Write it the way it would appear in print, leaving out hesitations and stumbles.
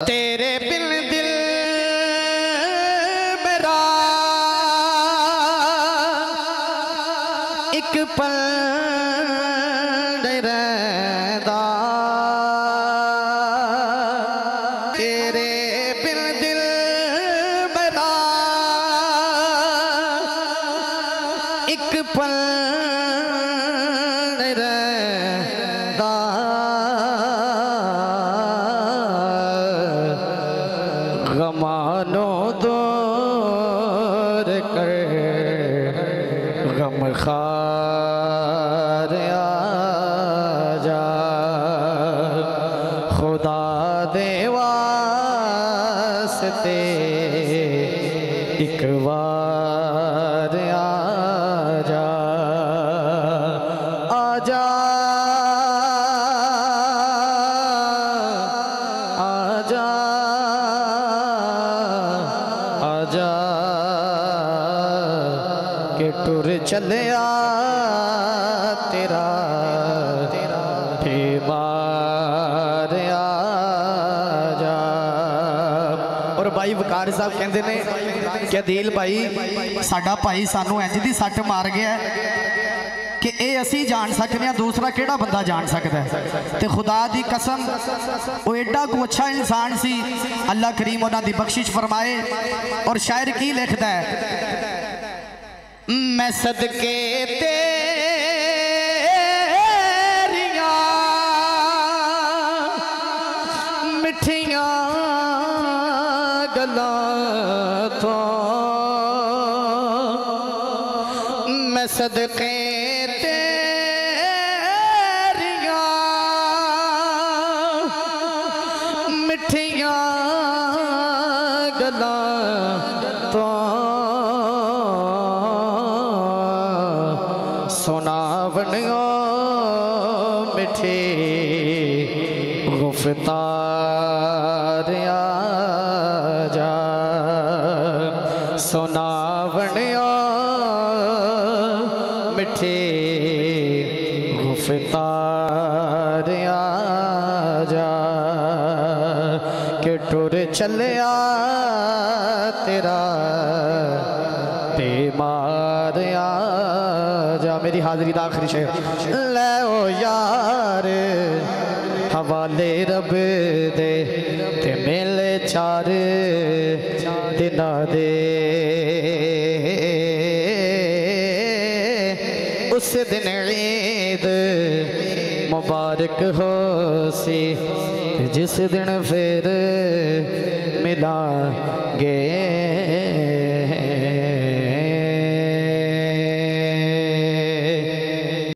तेरे बिन दिल मेरा एक पल नहीं रहता। तेरे बिन दिल मेरा एक पल नहीं रहता। गमानो दूर कर गम खार आजा, खुदा दे वास्ते एक बार आजा, आजा आजा आजा के टुर चलिया तेरा बीमार आजा। और भाई वकार साहब कहते ने कि अदील भाई साडा भाई सानू इंज दी सट मार गया कि ये असी जान सकते हैं, दूसरा केड़ा बंदा जान सकता है। तो खुदा दी कसम वो एडा को अच्छा इंसान सी, अल्लाह करीम उन्हां दी बख्शिश फरमाए। और शायर की लिखता है, मैं सदके तेरियां मिठियां गल्लां तो, मैं सदके मिठियां गल्लां तो सुनावनियो मिठी गुफ्तार आजा, सुनावनियो मिठी गुफ्तार आजा के टुर चलिया तेरा बीमार आजा। मेरी हाजिरी दा आखिरी शेर ले ओ यार हवाले रब दे ते मेले चार दिना दे, उस दिन ईद मुबारक हो सी जिस दिन फिर मिलांगे